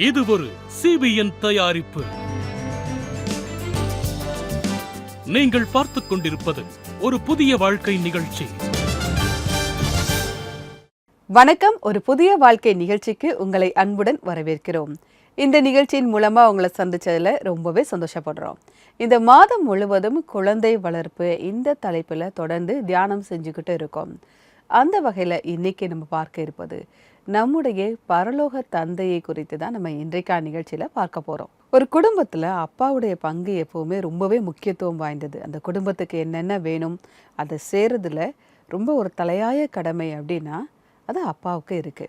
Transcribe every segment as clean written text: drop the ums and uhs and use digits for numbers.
இது ஒரு CBN தயாரிப்பு. நீங்கள் பார்த்துக் கொண்டிருப்பது ஒரு புதிய வாழ்க்கை நிகழ்ச்சி. வணக்கம். ஒரு புதிய வாழ்க்கை நிகழ்ச்சிக்கு உங்களை அன்புடன் வரவேற்கிறோம். இந்த நிகழ்ச்சியின் மூலமா உங்களை சந்திச்சதுல ரொம்பவே சந்தோஷப்படுறோம். இந்த மாதம் முழுவதும் குழந்தை வளர்ப்பு இந்த தலைப்புல தொடர்ந்து தியானம் செஞ்சுக்கிட்டு இருக்கோம். அந்த வகையில இன்னைக்கு நம்ம பார்க்க இருப்பது நம்முடைய பரலோக தந்தையை குறித்து தான் நம்ம இன்றைக்கான நிகழ்ச்சியில பார்க்க போறோம். ஒரு குடும்பத்துல அப்பாவுடைய பங்கு எப்பவுமே ரொம்பவே முக்கியத்துவம் வாய்ந்தது. அந்த குடும்பத்துக்கு என்னென்ன வேணும் அதை செய்யறதுல ரொம்ப ஒரு தலையாய கடமை அப்படின்னா அது அப்பாவுக்கு இருக்கு.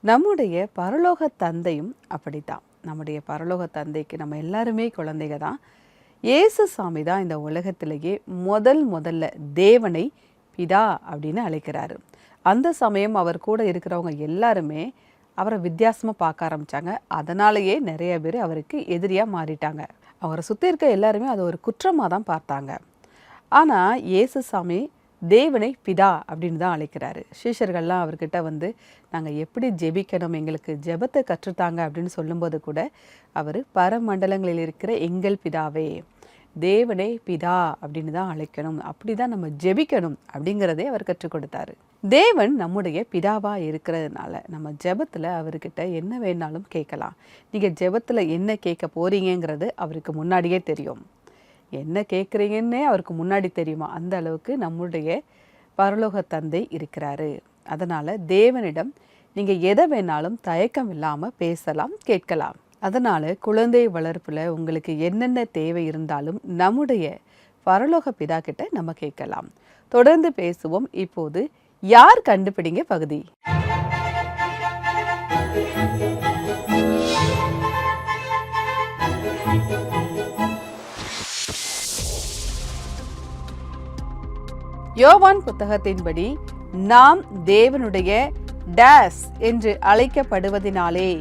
நம்முடைய பரலோக தந்தையும் அப்படித்தான். நம்முடைய பரலோக தந்தைக்கு நம்ம எல்லாருமே குழந்தைங்க தான். இயேசு சாமி தான் இந்த உலகத்திலேயே முதல்ல தேவனை பிதா அப்படின்னு அழைக்கிறாரு. அந்த சமயம் அவர் கூட இருக்கிறவங்க எல்லாருமே அவரை வித்தியாசமாக பார்க்க ஆரம்பித்தாங்க. அதனாலேயே நிறைய பேர் அவருக்கு எதிரியாக மாறிட்டாங்க. அவரை சுற்றி இருக்க எல்லாருமே அதை ஒரு குற்றமாக தான் பார்த்தாங்க. ஆனால் இயேசு சாமி தேவனை பிதா அப்படின்னு தான் அழைக்கிறாரு. சீஷர்கள்லாம் அவர்கிட்ட வந்து நாங்கள் எப்படி ஜெபிக்கணும், எங்களுக்கு ஜெபத்தை கற்றுத்தாங்க அப்படின்னு சொல்லும்போது கூட அவர் பரமண்டலங்களில் இருக்கிற எங்கள் பிதாவே, தேவனே பிதா அப்படின்னு தான் அழைக்கணும், அப்படி தான் நம்ம ஜெபிக்கணும் அப்படிங்கிறதே அவர் கற்றுக் கொடுத்தாரு. தேவன் நம்முடைய பிதாவா இருக்கிறதுனால நம்ம ஜெபத்தில் அவர்கிட்ட என்ன வேணாலும் கேட்கலாம். நீங்கள் ஜெபத்தில் என்ன கேட்க போறீங்கிறது அவருக்கு முன்னாடியே தெரியும். என்ன கேட்குறீங்கன்னே அவருக்கு முன்னாடி தெரியுமா, அந்த அளவுக்கு நம்முடைய பரலோக தந்தை இருக்கிறாரு. அதனால் தேவனிடம் நீங்கள் எதை வேணாலும் தயக்கம் இல்லாமல் பேசலாம், கேட்கலாம். அதனால் குழந்தை வளர்ப்பில் உங்களுக்கு என்னென்ன தேவை இருந்தாலும் நம்முடைய பரலோக பிதா கிட்ட நம்ம கேட்கலாம். தொடர்ந்து பேசுவோம். இப்போது யார் கண்டுபிடிங்க பகுதி. யோவான் புத்தகத்தின்படி நாம் தேவனுடைய டேஸ் என்று அழைக்கப்படுவதினாலே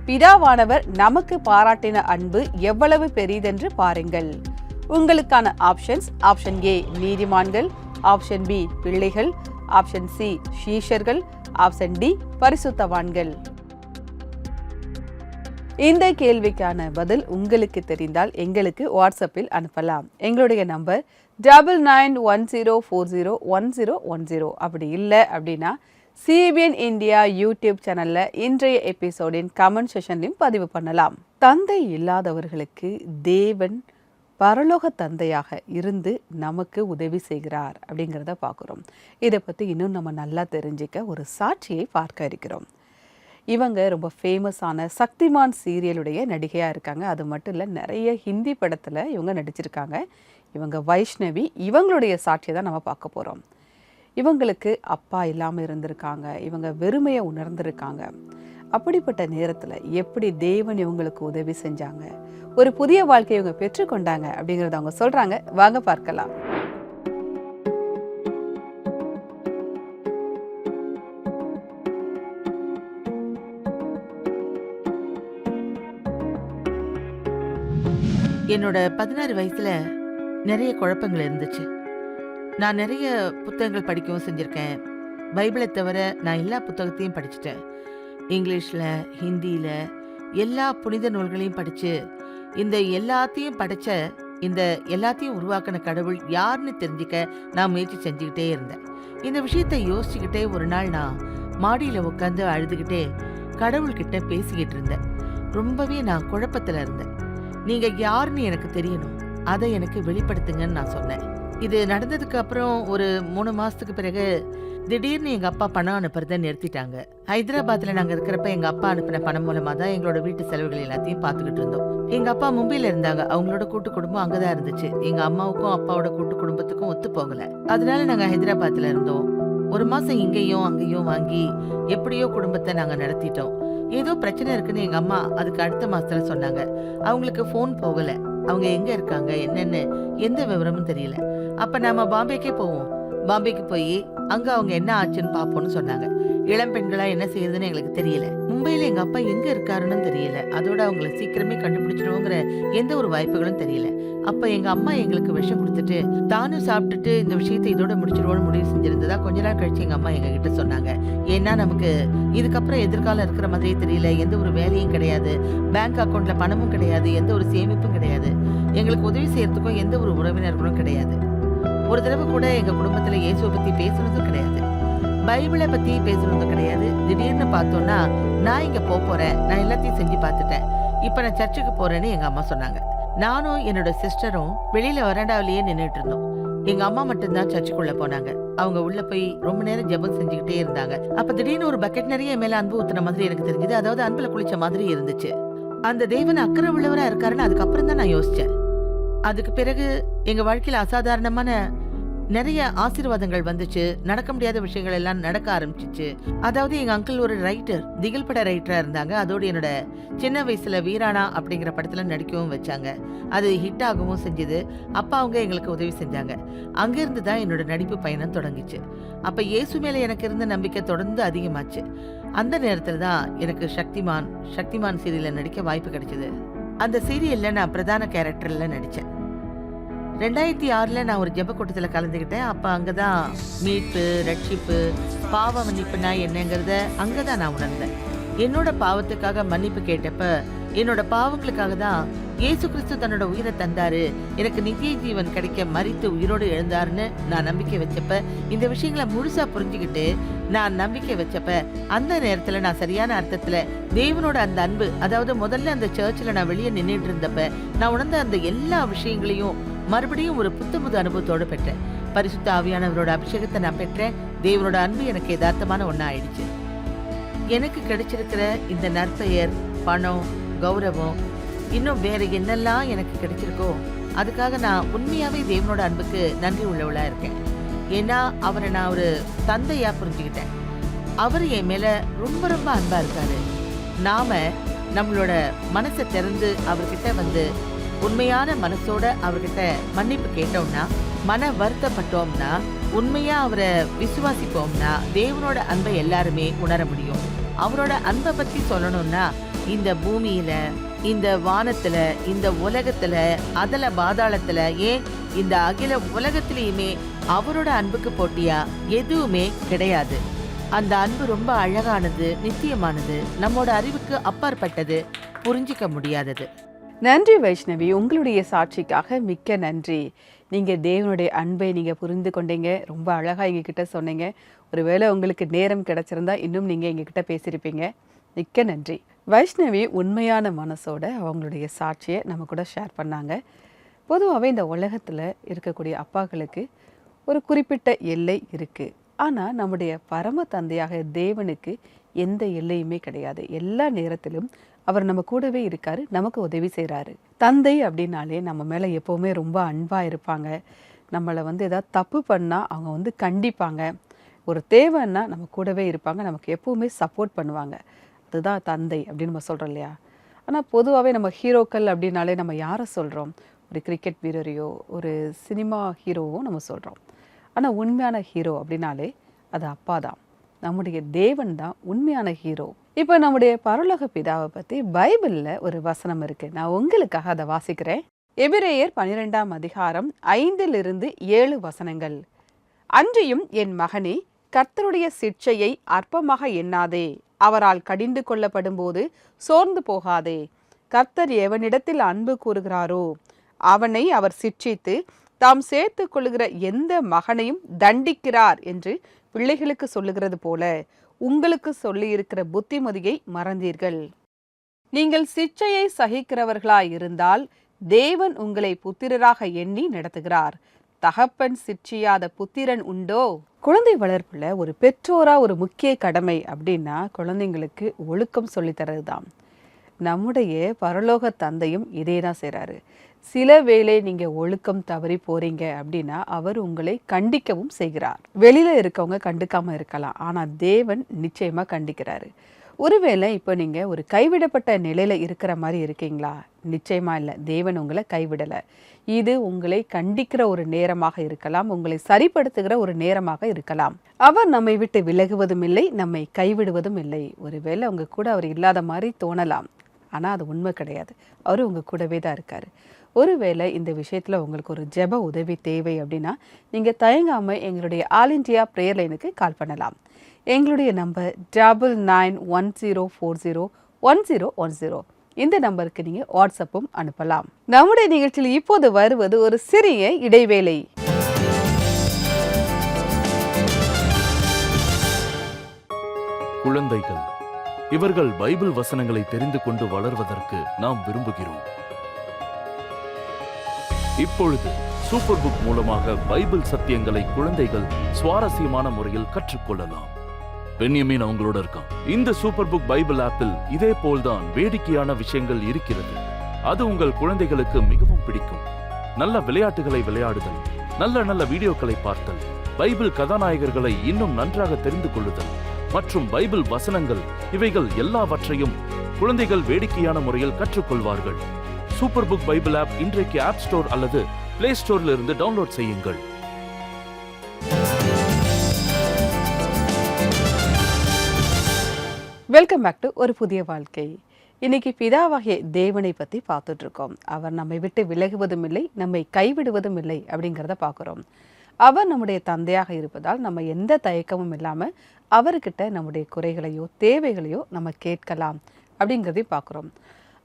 பிதாவானவர் நமக்கு பாராட்டின அன்பு எவ்வளவு பெரிதென்று பாருங்கள். உங்களுக்கான ஆப்ஷன்ஸ்: ஆப்ஷன் ஏ நீதிமான்கள், ஆப்ஷன் பி பிள்ளைகள், ஆப்ஷன் சி சீஷர்கள், ஆப்ஷன் டி பரிசுத்தவான்கள். இந்த கேள்விக்கான பதில் உங்களுக்கு தெரிந்தால் எங்களுக்கு வாட்ஸ்அப்பில் அனுப்பலாம். எங்களுடைய நம்பர் 9910401010. அப்படி இல்லை அப்படின்னா CBN இந்தியா யூடியூப் சேனலில் இன்றைய எபிசோடின் கமெண்ட் செஷன்லையும் பதிவு பண்ணலாம். தந்தை இல்லாதவர்களுக்கு தேவன் பரலோக தந்தையாக இருந்து நமக்கு உதவி செய்கிறார் அப்படிங்கிறத பார்க்குறோம். இதை பற்றி இன்னும் நம்ம நல்லா தெரிஞ்சிக்க ஒரு சாட்சியை பார்க்க இருக்கிறோம். இவங்க ரொம்ப ஃபேமஸான சக்திமான் சீரியலுடைய நடிகையாக இருக்காங்க. அது மட்டும் இல்லை, நிறைய ஹிந்தி படத்தில் இவங்க நடிச்சிருக்காங்க. இவங்க வைஷ்ணவி. இவங்களுடைய சாட்சியை தான் நம்ம பார்க்க போகிறோம். இவங்களுக்கு அப்பா இல்லாமல் இருந்திருக்காங்க. இவங்க வெறுமையை உணர்ந்திருக்காங்க. அப்படிப்பட்ட நேரத்தில் எப்படி தேவன் இவங்களுக்கு உதவி செஞ்சாங்க, ஒரு புதிய வாழ்க்கையை இவங்க பெற்றுக்கொண்டாங்க அப்படிங்கிறத அவங்க சொல்கிறாங்க. வாங்க பார்க்கலாம். என்னோட 16 வயசுல நிறைய குழப்பங்கள் இருந்துச்சு. நான் நிறைய புத்தகங்கள் படிக்கவும் செஞ்சுருக்கேன். பைபிளை தவிர நான் எல்லா புத்தகத்தையும் படிச்சுட்டேன். இங்கிலீஷில், ஹிந்தியில் எல்லா புனித நூல்களையும் படித்து இந்த எல்லாத்தையும் உருவாக்கின கடவுள் யாருன்னு தெரிஞ்சுக்க நான் முயற்சி செஞ்சுக்கிட்டே இருந்தேன். இந்த விஷயத்தை யோசிச்சுக்கிட்டே ஒரு நாள் நான் மாடியில் உட்காந்து அழுதுகிட்டே கடவுள்கிட்ட பேசிக்கிட்டு இருந்தேன். ரொம்பவே நான் குழப்பத்தில் இருந்தேன். நீங்கள் யாருன்னு எனக்கு தெரியணும், அதை எனக்கு வெளிப்படுத்துங்கன்னு நான் சொன்னேன். இது நடந்ததுக்கு அப்புறம் ஒரு 3 மாசத்துக்கு பிறகு திடீர்னு எங்க அப்பா பணம் அனுப்புறதை நிறுத்திட்டாங்க. ஹைதராபாத்ல நாங்க இருக்கிறப்ப எங்க அப்பா அனுப்பின பணம் மூலமா தான் எங்களோட வீட்டு செலவுகள் எல்லாத்தையும் பார்த்துக்கிட்டு இருந்தோம். எங்க அப்பா மும்பைல இருந்தாங்க. அவங்களோட கூட்டு குடும்பம் அங்கதான் இருந்துச்சு. எங்க அம்மாவுக்கும் அப்பாவோட கூட்டு குடும்பத்துக்கும் ஒத்து போகல. அதனால நாங்க ஹைதராபாத்ல இருந்தோம். 1 மாசம் இங்கேயும் அங்கேயும் வாங்கி எப்படியோ குடும்பத்தை நாங்க நடத்திட்டோம். ஏதோ பிரச்சனை இருக்குன்னு எங்க அம்மா அதுக்கு அடுத்த மாசத்துல சொன்னாங்க. அவங்களுக்கு போன் போகல. அவங்க எங்க இருக்காங்க என்னன்னு எந்த விவரமும் தெரியல. அப்ப நாம பாம்பேக்கே போவோம். பாம்பேக்கு போய் அங்க அவங்க என்ன ஆச்சுன்னு பாப்போம்னு சொன்னாங்க. இளம் பெண்களா என்ன செய்யறதுன்னு எங்களுக்கு தெரியல. மும்பையில எங்க அப்பா எங்க இருக்காருன்னு தெரியல. அதோட அவங்களை சீக்கிரமே கண்டுபிடிச்சிடுவோங்கிற எந்த ஒரு வாய்ப்புகளும் தெரியல. அப்ப எங்க அம்மா எங்களுக்கு விஷம் கொடுத்துட்டு தானும் சாப்பிட்டுட்டு இந்த விஷயத்தை இதோட முடிச்சிடுவோம்னு முடிவு செஞ்சிருந்ததா கொஞ்ச நாள் கழிச்சு எங்க அம்மா எங்க கிட்ட சொன்னாங்க. ஏன்னா நமக்கு இதுக்கப்புறம் எதிர்காலம் இருக்கிற மாதிரியே தெரியல. எந்த ஒரு வேலையும் கிடையாது, பேங்க் அக்கவுண்ட்ல பணமும் கிடையாது, எந்த ஒரு சேமிப்பும் கிடையாது, எங்களுக்கு உதவி செய்யறதுக்கும் எந்த ஒரு உறவினர்களும் கிடையாது. ஒரு தடவை கூட எங்க குடும்பத்துல இயேசுவை பத்தி பேசுனதும் கிடையாது, பைபிளை பத்தி பேசுனதும் கிடையாது. திடீர்னு பார்த்தோம்னா நான் இங்க போறேன், நான் எல்லாத்தையும் செஞ்சு பார்த்துட்டேன், இப்ப நான் சர்ச்சுக்கு போறேன்னு எங்க அம்மா சொன்னாங்க. நானும் என்னோட சிஸ்டரும் வெளியில வராண்டாவிலேயே நின்றுட்டு இருந்தோம். எங்க அம்மா மட்டும்தான் சர்ச்சுக்குள்ள போனாங்க. அவங்க உள்ள போய் ரொம்ப நேரம் ஜெபம் செஞ்சுக்கிட்டே இருந்தாங்க. அப்ப திடீர்னு ஒரு பக்கெட் நிறைய மேல அன்பு ஊத்துன மாதிரி எனக்கு தெரிஞ்சது. அதாவது அன்புல குளிச்ச மாதிரி இருந்துச்சு. அந்த தேவன் அக்கறை உள்ளவரா இருக்காருன்னு அதுக்கப்புறம் தான் நான் யோசிச்சேன். அதுக்கு பிறகு எங்க வாழ்க்கையில அசாதாரணமான நிறைய ஆசீர்வாதங்கள் வந்துச்சு. நடக்க முடியாத விஷயங்கள் எல்லாம் நடக்க ஆரம்பிச்சிச்சு. அதாவது எங்க அங்கிள் ஒரு ரைட்டர், திகில் பட ரைட்டரா இருந்தாங்க. அதோடு என்னோட சின்ன வயசுல வீராணா அப்படிங்கிற படத்துல நடிக்கவும் வச்சாங்க. அது ஹிட் ஆகவும் செஞ்சது. அப்பா அவங்க எங்களுக்கு உதவி செஞ்சாங்க. அங்கிருந்து தான் என்னோட நடிப்பு பயணம் தொடங்கிச்சு. அப்ப இயேசு மேல எனக்கு இருந்த நம்பிக்கை தொடர்ந்து அதிகமாச்சு. அந்த நேரத்துல தான் எனக்கு சக்திமான் சீரியல்ல நடிக்க வாய்ப்பு கிடைச்சது. அந்த சீரியல்ல நான் பிரதான கேரக்டர்ல நடிச்சேன். 2006 நான் ஒரு ஜெப கூட்டத்தில் கலந்துக்கிட்டேன். அப்போ அங்கே தான் மீட்பு, ரட்சிப்பு, பாவ மன்னிப்புனா என்னங்கிறத அங்கே தான் நான் உணர்ந்தேன். என்னோட பாவத்துக்காக மன்னிப்பு கேட்டப்ப என்னோட பாவங்களுக்காக தான் இயேசு கிறிஸ்து தன்னோட உயிரை தந்தாரு, எனக்கு நித்திய ஜீவன் கிடைக்க மரித்து உயிரோடு எழுந்தாருன்னு நான் நம்பிக்கை வச்சப்ப, இந்த விஷயங்களை முழுசா புரிஞ்சுக்கிட்டு நான் நம்பிக்கை வச்சப்ப, அந்த நேரத்தில் நான் சரியான அர்த்தத்தில் தேவனோட அந்த அன்பு, அதாவது முதல்ல அந்த சர்ச்சில் நான் வெளியே நின்றுட்டு இருந்தப்ப நான் உணர்ந்த அந்த எல்லா விஷயங்களையும் மறுபடியும் ஒரு புது அனுபவத்தோடு பெற்றேன். பரிசுத்த ஆவியானவரோட அபிஷேகத்தை நான் பெற்றேன். தேவனோட அன்பு எனக்கு யதார்த்தமான ஒண்ணா ஆயிடுச்சு. எனக்கு கிடைச்சிருக்கிற இந்த நற்பெயர், பணம், கௌரவம், இன்னும் வேற என்னெல்லாம் எனக்கு கிடைச்சிருக்கோ அதுக்காக நான் உண்மையாவே தேவனோட அன்புக்கு நன்றி உள்ளவளா இருக்கேன். ஏன்னா அவரை நான் ஒரு தந்தையா புரிஞ்சுக்கிட்டேன். அவர் என் மேல ரொம்ப ரொம்ப அன்பா இருக்காரு. நாம நம்மளோட மனசை திறந்து அவர்கிட்ட வந்து உண்மையான மனசோட அவர்கிட்ட மன்னிப்பு கேட்டோம்னா, மன வருத்தப்பட்டோம்னா, உண்மையா அவரை விசுவாசிப்போம்னா தேவனோட அன்பை எல்லாருமே உணர முடியும். அவரோட அன்பை பத்தி சொல்லணும்னா, இந்த பூமியில, இந்த வானத்துல, இந்த உலகத்துல, அதல பாதாளத்துல, ஏன் இந்த அகில உலகத்திலயுமே அவரோட அன்புக்கு போட்டியா எதுவுமே கிடையாது. அந்த அன்பு ரொம்ப அழகானது, நித்தியமானது, நம்மோட அறிவுக்கு அப்பாற்பட்டது, புரிஞ்சிக்க முடியாதது. நன்றி வைஷ்ணவி, உங்களுடைய சாட்சிக்காக மிக்க நன்றி. நீங்கள் தேவனுடைய அன்பை நீங்கள் புரிந்து கொண்டீங்க, ரொம்ப அழகாக எங்ககிட்ட சொன்னீங்க. ஒருவேளை உங்களுக்கு நேரம் கிடைச்சிருந்தா இன்னும் நீங்கள் எங்ககிட்ட பேசியிருப்பீங்க. மிக்க நன்றி. வைஷ்ணவி உண்மையான மனசோட அவங்களுடைய சாட்சியை நம்ம கூட ஷேர் பண்ணாங்க. பொதுவாகவே இந்த உலகத்தில் இருக்கக்கூடிய அப்பாக்களுக்கு ஒரு குறிப்பிட்ட எல்லை இருக்குது. ஆனால் நம்முடைய பரம தந்தையாக தேவனுக்கு எந்த எல்லையுமே கிடையாது. எல்லா நேரத்திலும் அவர் நம்ம கூடவே இருக்காரு, நமக்கு உதவி செய்கிறாரு. தந்தை அப்படின்னாலே நம்ம மேலே எப்போவுமே ரொம்ப அன்பாக இருப்பாங்க. நம்மளை ஏதாவது தப்பு பண்ணால் அவங்க கண்டிப்பாங்க. ஒரு தேவைன்னா நம்ம கூடவே இருப்பாங்க, நமக்கு எப்போவுமே சப்போர்ட் பண்ணுவாங்க. அதுதான் தந்தை அப்படின்னு நம்ம சொல்கிறோம் இல்லையா? ஆனால் பொதுவாகவே நம்ம ஹீரோக்கள் அப்படின்னாலே நம்ம யாரை சொல்கிறோம்? ஒரு கிரிக்கெட் வீரரையோ ஒரு சினிமா ஹீரோவோ நம்ம சொல்கிறோம். ஆனால் உண்மையான ஹீரோ அப்படின்னாலே அது அப்பா தான். நம்முடைய தேவன் தான் உண்மையான ஹீரோ. இப்போ நம்முடைய பரலோக பிதாவை பற்றி பைபிளில் ஒரு வசனம் இருக்குது. நான் உங்களுக்காக அதை வாசிக்கிறேன். எபிரேயர் 12ஆம் அதிகாரம் 5-7 வசனங்கள். அன்றியும் என் மகனே, கர்த்தருடைய சிட்சையை அற்பமாக எண்ணாதே, அவரால் கடிந்து கொள்ளப்படும் போது சோர்ந்து போகாதே. கர்த்தர் எவனிடத்தில் அன்பு கூறுகிறாரோ அவனை அவர் சிட்சித்து தாம் சேர்த்து கொள்ளுகிற எந்த மகனையும் தண்டிக்கிறார் என்று பிள்ளைகளுக்கு சொல்லுகிறது போல உங்களுக்கு சொல்லியிருக்கிற புத்திமதியை மறந்தீர்கள். நீங்கள் சிட்சையை சகிக்கிறவர்களாயிருந்தால் தேவன் உங்களை புத்திரராக எண்ணி நடத்துகிறார். தகப்பன் சிட்சியாத புத்திரன் உண்டோ? குழந்தை வளர்ப்புல ஒரு பெற்றோரா ஒரு முக்கிய கடமை அப்படின்னா குழந்தைங்களுக்கு ஒழுக்கம் சொல்லித்தரது தான். நம்முடைய பரலோக தந்தையும் இதே தான் செய்கிறாரு. சில வேளை நீங்கள் ஒழுக்கம் தவறி போறீங்க அப்படின்னா அவர் உங்களை கண்டிக்கவும் செய்கிறார். வெளியில் இருக்கவங்க கண்டுக்காமல் இருக்கலாம், ஆனால் தேவன் நிச்சயமாக கண்டிக்கிறாரு. ஒருவேளை இப்போ நீங்கள் ஒரு கைவிடப்பட்ட நிலையில் இருக்கிற மாதிரி இருக்கீங்களா? நிச்சயமாக இல்லை, தேவன் உங்களை கைவிடலை. இது உங்களை கண்டிக்கிற ஒரு நேரமாக இருக்கலாம், உங்களை சரிப்படுத்துகிற ஒரு நேரமாக இருக்கலாம். அவர் நம்மை விட்டு விலகுவதும் இல்லை, நம்மை கைவிடுவதும் இல்லை. ஒருவேளை உங்க கூட அவர் இல்லாத மாதிரி தோணலாம், ஆனால் அது உண்மை கிடையாது. அவர் உங்கள் கூடவே தான் இருக்கார். ஒருவேளை இந்த விஷயத்தில் உங்களுக்கு ஒரு ஜெப உதவி தேவை அப்படின்னா நீங்கள் தயங்காமல் எங்களுடைய ஆல் இண்டியா ப்ரேயர் லைனுக்கு கால் பண்ணலாம். எங்களுடைய நம்பர் 9910401010. இந்த நம்பருக்கு நீங்கள் வாட்ஸ்அப்பும் அனுப்பலாம். நம்முடைய நிகழ்ச்சியில் இப்போது வருவது ஒரு சிறிய இடைவேளை. குழந்தைகள், இவர்கள் பைபிள் வசனங்களை தெரிந்து கொண்டு வளர்வதற்கு நாம் விரும்புகிறோம். இப்பொழுது சூப்பர் புக் மூலமாக பைபிள் சத்தியங்களை குழந்தைகள் சுவாரஸ்யமான முறையில் கற்றுக்கொள்ளலாம். பென்யமீன் அவங்களோட இருக்கான். இந்த சூப்பர் புக் பைபிள் ஆப்பில் இதே போல்தான் வேடிக்கையான விஷயங்கள் இருக்கிறது. அது உங்கள் குழந்தைகளுக்கு மிகவும் பிடிக்கும். நல்ல விளையாட்டுகளை விளையாடுதல், நல்ல வீடியோக்களை பார்த்தல், பைபிள் கதாநாயகர்களை இன்னும் நன்றாக தெரிந்து கொள்ளுதல் மற்றும் பைபிள் வசனங்கள், இவைகள் எல்லாவற்றையும் குழந்தைகள் வேடிக்கையான முறையில் கற்றுக்கொள்வார்கள். சூப்பர் புக் பைபிள் ஆப் இன்றைக்கு ஆப் ஸ்டோர் அல்லது பிளே ஸ்டோரில் இருந்து டவுன்லோட் செய்யுங்கள். வெல்கம் பேக் டு ஒரு புதிய வாழ்க்கை. இன்னைக்கு பிதாவாகிய தேவனை பற்றி பார்த்துட்டு இருக்கோம். அவர் நம்மை விட்டு விலகுவதும் இல்லை, நம்மை கைவிடுவதும் இல்லை அப்படிங்கிறத பார்க்குறோம். அவர் நம்முடைய தந்தையாக இருப்பதால் நம்ம எந்த தயக்கமும் இல்லாமல் அவர்கிட்ட நம்முடைய குறைகளையோ தேவைகளையோ நம்ம கேட்கலாம் அப்படிங்கிறதையும் பார்க்குறோம்.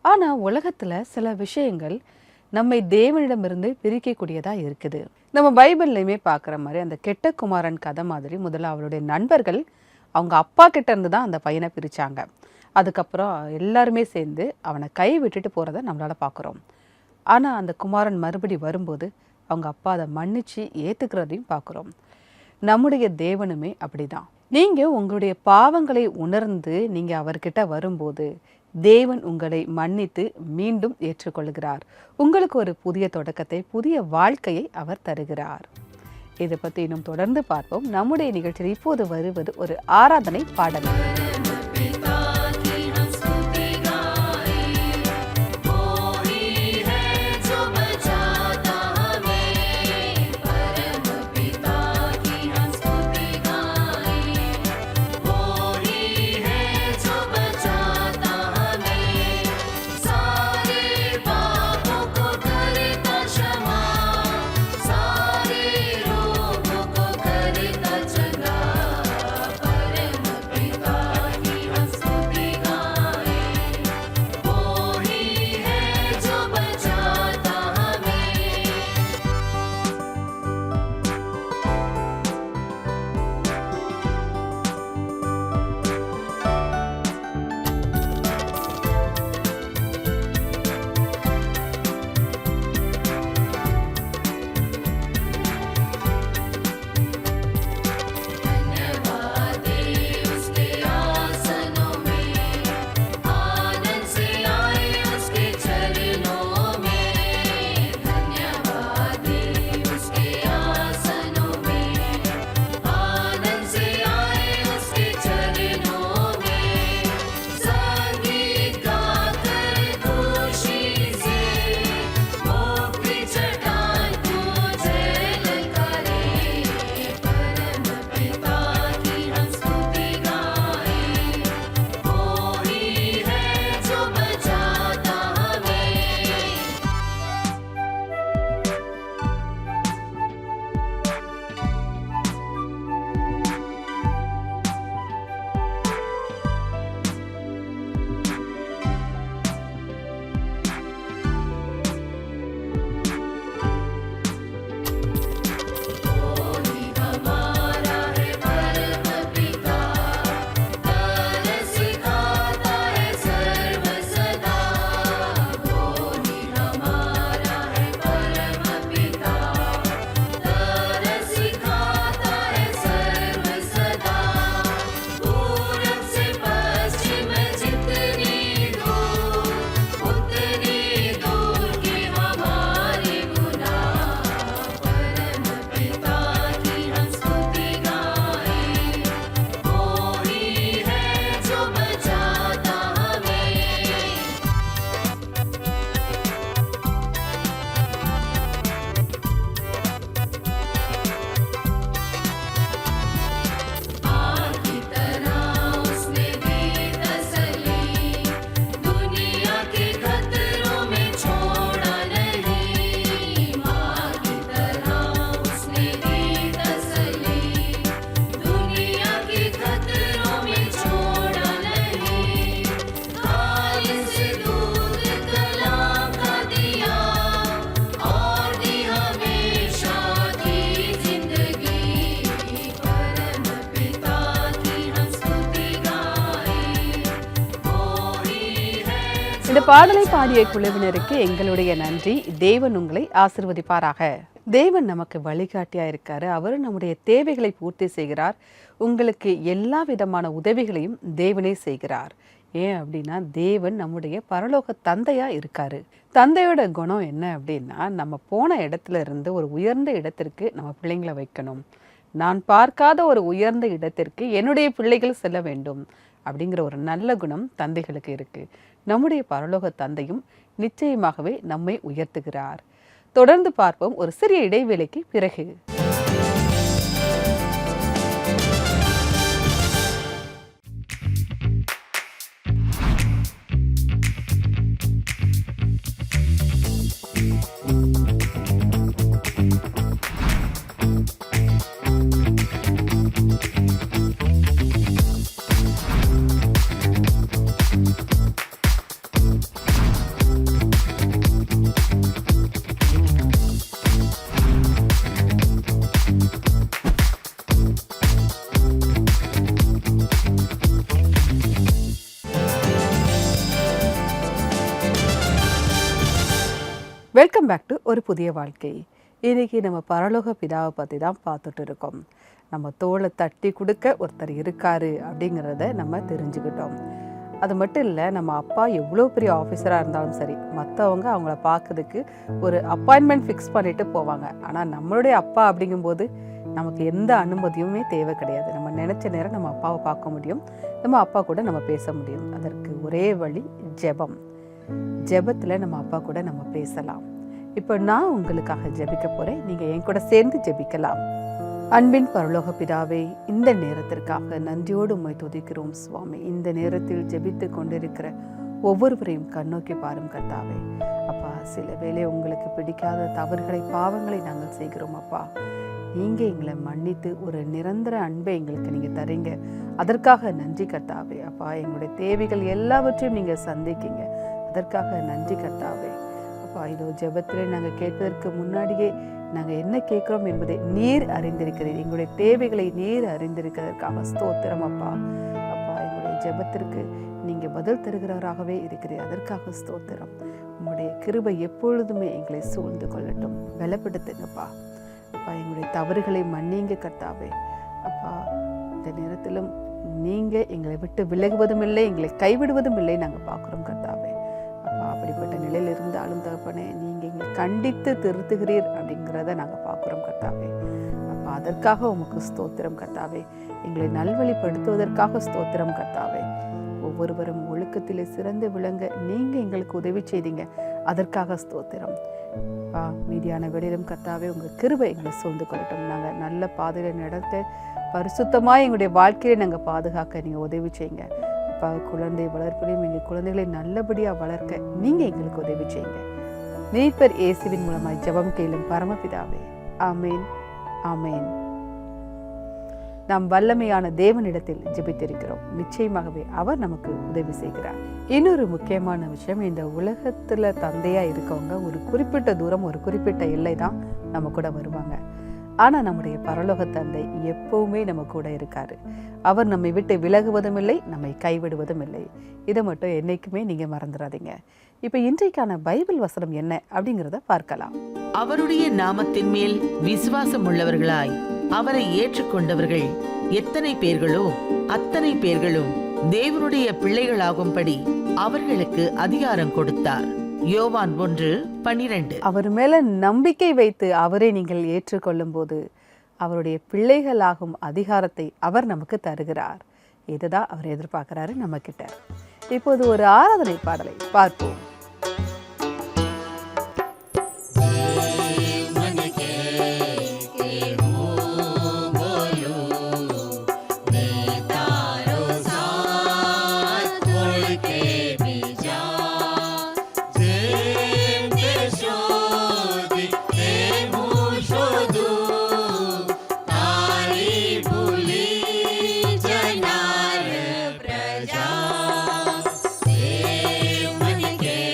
ஆனால் உலகத்தில் சில விஷயங்கள் நம்மை தேவனிடமிருந்து பிரிக்கக்கூடியதாக இருக்குது. நம்ம பைபிள்லையுமே பார்க்குற மாதிரி அந்த கெட்ட குமாரன் கதை மாதிரி முதல்ல அவருடைய நண்பர்கள் அவங்க அப்பா கிட்ட இருந்து தான் அந்த பையனை பிரித்தாங்க. அதுக்கப்புறம் எல்லாருமே சேர்ந்து அவனை கை விட்டுட்டு போகிறத நம்மளால் பார்க்குறோம். ஆனால் அந்த குமாரன் மறுபடி வரும்போது அவங்க அப்பா அதை மன்னிச்சு ஏற்றுக்கிறதையும் பார்க்குறோம். நம்முடைய தேவனுமே அப்படிதான். நீங்கள் உங்களுடைய பாவங்களை உணர்ந்து நீங்கள் அவர்கிட்ட வரும்போது தேவன் உங்களை மன்னித்து மீண்டும் ஏற்றுக்கொள்கிறார். உங்களுக்கு ஒரு புதிய தொடக்கத்தை, புதிய வாழ்க்கையை அவர் தருகிறார். இதை பற்றி இன்னும் தொடர்ந்து பார்ப்போம். நம்முடைய நிகழ்ச்சியில் இப்போது வருவது ஒரு ஆராதனை பாடல். இந்த பாடலை பாடிய குழுவினருக்கு எங்களுடைய நன்றி. தேவன் உங்களை ஆசீர்வதிப்பாராக. தேவன் நமக்கு வழிகாட்டியா இருக்காரு. அவர் நம்முடைய தேவைகளை பூர்த்தி செய்கிறார். உங்களுக்கு எல்லா விதமான உதவிகளையும் தேவனே செய்கிறார். ஏன் அப்படின்னா தேவன் நம்முடைய பரலோக தந்தையா இருக்காரு. தந்தையோட குணம் என்ன அப்படின்னா, நம்ம போன இடத்துல இருந்து ஒரு உயர்ந்த இடத்திற்கு நம்ம பிள்ளைங்களை வைக்கணும். நான் பார்க்காத ஒரு உயர்ந்த இடத்திற்கு என்னுடைய பிள்ளைகள் செல்ல வேண்டும் அப்படிங்கிற ஒரு நல்ல குணம் தந்தைகளுக்கு இருக்கு. நம்முடைய பரலோக தந்தையும் நிச்சயமாகவே நம்மை உயர்த்துகிறார். தொடர்ந்து பார்ப்போம் ஒரு சிறிய இடைவேளைக்கு பிறகு. வெல்கம் பேக் டு ஒரு புதிய வாழ்க்கை. இன்னைக்கு நம்ம பரலோக பிதாவை பற்றி தான் பார்த்துட்டு இருக்கோம். நம்ம தோளை தட்டி கொடுக்க ஒருத்தர் இருக்காரு அப்படிங்கிறத நம்ம தெரிஞ்சுக்கிட்டோம். அது மட்டும் இல்லை, நம்ம அப்பா எவ்வளோ பெரிய ஆஃபீஸராக இருந்தாலும் சரி, மற்றவங்க அவங்கள பார்க்கறதுக்கு ஒரு அப்பாயின்மெண்ட் ஃபிக்ஸ் பண்ணிட்டு போவாங்க. ஆனால் நம்மளுடைய அப்பா அப்படிங்கும்போது நமக்கு எந்த அனுமதியுமே தேவை கிடையாது. நம்ம நினச்ச நேரம் நம்ம அப்பாவை பார்க்க முடியும், நம்ம அப்பா கூட நம்ம பேச முடியும். அதற்கு ஒரே வழி ஜெபம். ஜெபத்தில் நம்ம அப்பா கூட நம்ம பேசலாம். இப்போ நான் உங்களுக்காக ஜெபிக்க போகிறேன், நீங்கள் என் கூட சேர்ந்து ஜெபிக்கலாம். அன்பின் பரலோக பிதாவே, இந்த நேரத்திற்காக நன்றியோடு உம்மை துதிக்கிறோம் சுவாமி. இந்த நேரத்தில் ஜெபித்து கொண்டிருக்கிற ஒவ்வொருவரையும் கண்ணோக்கி பாரும் கர்த்தாவே. அப்பா, சில வேளை உங்களுக்கு பிடிக்காத தவறுகளை பாவங்களை நாங்கள் செய்கிறோம் அப்பா. நீங்கள் எங்களை மன்னித்து ஒரு நிரந்தர அன்பை எங்களுக்கு நீங்கள் தரீங்க. அதற்காக நன்றி கர்த்தாவே. அப்பா, எங்களுடைய தேவைகள் எல்லாவற்றையும் நீங்கள் சந்திக்கிங்க. அதற்காக நன்றி கர்த்தாவே. அப்பா, இதோ ஜெபத்திலே நாங்கள் கேட்பதற்கு முன்னாடியே நாங்கள் என்ன கேட்குறோம் என்பதை நீர் அறிந்திருக்கிறீர். எங்களுடைய தேவைகளை நீர் அறிந்திருக்கிறதற்காக ஸ்தோத்திரம் அப்பா. அப்பா, எங்களுடைய ஜெபத்திற்கு நீங்கள் பதில் தருகிறவராகவே இருக்கிறீர். அதற்காக ஸ்தோத்திரம். உங்களுடைய கிருபை எப்பொழுதுமே எங்களை சூழ்ந்து கொள்ளட்டும். பலப்படுத்துங்கப்பா. அப்பா, எங்களுடைய தவறுகளை மன்னிங்க கர்த்தாவே. அப்பா, இந்த நேரத்திலும் நீங்கள் எங்களை விட்டு விலகுவதும் இல்லை, எங்களை கைவிடுவதும் இல்லை நாங்கள் பார்க்குறோம் கர்த்தாவே. அப்பா, அப்படிப்பட்ட நிலையில் இருந்தாலும் தகப்பனே, நீங்கள் எங்களை கண்டித்து திருத்துகிறீர் அப்படிங்கிறத நாங்கள் பார்க்குறோம் கர்த்தாவே. அப்பா, அதற்காக உமக்கு ஸ்தோத்திரம் கர்த்தாவே. எங்களை நல்வழிப்படுத்துவதற்காக ஸ்தோத்திரம் கர்த்தாவே. ஒவ்வொருவரும் ஒழுக்கத்திலே சிறந்து விளங்க நீங்கள் எங்களுக்கு உதவி செய்தீங்க. அதற்காக ஸ்தோத்திரம். மீதியான வெளியிலும் கர்த்தாவே, உங்கள் கிருபை எங்களை சூழ்ந்து கொள்ளட்டும். நாங்கள் நல்ல பாதையில் நடத்த பரிசுத்தமாக எங்களுடைய வாழ்க்கையை நாங்கள் பாதுகாக்க நீங்கள் உதவி செய்யுங்க. அப்பா, குழந்தை வளர்ப்பிலையும் எங்கள் குழந்தைகளை நல்லபடியாக வளர்க்க நீங்கள் எங்களுக்கு உதவி செய்யுங்க. மீட்பர் இயேசுவின் மூலமாய் ஜெபம் கேளும் பரமபிதாவே. ஆமேன், ஆமேன். நாம் வல்லமையான தேவனிடத்தில் ஜெபித்திருக்கிறோம். நிச்சயமாகவே அவர் நமக்கு உதவி செய்கிறார். இன்னொரு முக்கியமான விஷயம், இந்த உலகத்துல தந்தையா இருக்கவங்க ஒரு குறிப்பிட்ட தூரம், ஒரு குறிப்பிட்ட எல்லை தான் நம்ம கூட வருவாங்க. ஆனா நம்முடைய பரலோக தந்தை எப்பவுமே நம்ம கூட இருக்காரு. அவர் நம்மை விட்டு விலகுவதும் இல்லை, நம்மை கைவிடுவதும் இல்லை. இதை மட்டும் என்னைக்குமே நீங்க மறந்துடாதீங்க. இப்ப இன்றைக்கான பைபிள் வசனம் என்ன அப்படிங்கிறத பார்க்கலாம். அவருடைய நாமத்தின் மேல் விசுவாசம் உள்ளவர்களாய் அவரை ஏற்றுக்கொண்டவர்கள் எத்தனை பேர்களோ அத்தனை பேர்களும் தேவனுடைய பிள்ளைகளாகும்படி அவர்களுக்கு அதிகாரம் கொடுத்தார். யோவான் 1:12. அவர் மேல நம்பிக்கை வைத்து அவரை நீங்கள் ஏற்றுக்கொள்ளும் போது அவருடைய பிள்ளைகளாகும் அதிகாரத்தை அவர் நமக்கு தருகிறார். இதுதான் அவர் எதிர்பார்க்கிறாரு நம்ம கிட்ட. இப்போது ஒரு ஆராதனை பாடலை பார்ப்போம். जनार प्रजा मन के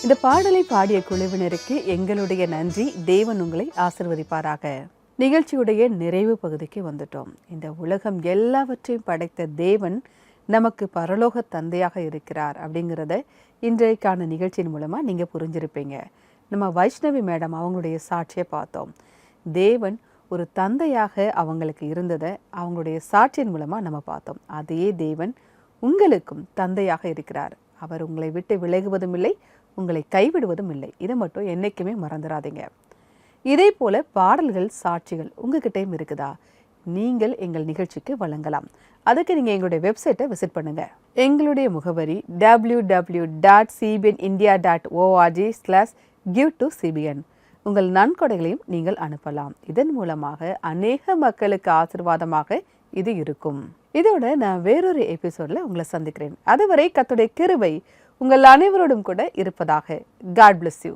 இந்த பாடலை பாடிய குழுவினருக்கு எங்களுடைய நன்றி. தேவன் உங்களை ஆசிர்வதிப்பாராக. நிகழ்ச்சியுடைய நிறைவு பகுதிக்கு வந்துட்டோம். இந்த உலகம் எல்லாவற்றையும் படைத்த தேவன் நமக்கு பரலோக தந்தையாக இருக்கிறார் அப்படிங்கிறத இன்றைக்கான நிகழ்ச்சியின் மூலமாக நீங்கள் புரிஞ்சிருப்பீங்க. நம்ம வைஷ்ணவி மேடம் அவங்களுடைய சாட்சியை பார்த்தோம். தேவன் ஒரு தந்தையாக அவங்களுக்கு இருந்ததை அவங்களுடைய சாட்சியின் மூலமாக நம்ம பார்த்தோம். அதே தேவன் உங்களுக்கும் தந்தையாக இருக்கிறார். அவர் உங்களை விட்டு விலகுவதும் இல்லை, உங்களை கைவிடுவதும் இல்லை. இதை மட்டும் என்றைக்குமே மறந்துடாதீங்க. இதே போல பாடல்கள், சாட்சிகள் உங்ககிட்டயும் இருக்குதா? நீங்கள் எங்கள் நிகழ்ச்சிக்கு வழங்கலாம். அதுக்கு நீங்கள் எங்களுடைய வெப்சைட்டை விசிட் பண்ணுங்க. எங்களுடைய முகவரி www.cbnindia.org/give-to-cbn. உங்கள் நன்கொடைகளையும் நீங்கள் அனுப்பலாம். இதன் மூலமாக அநேக மக்களுக்கு ஆசீர்வாதமாக இது இருக்கும். இதோட நான் வேறொரு எபிசோட்ல உங்களை சந்திக்கிறேன். அதுவரை கர்த்தருடைய கிருபை உங்கள் அனைவரோடும் கூட இருப்பதாக. God bless you.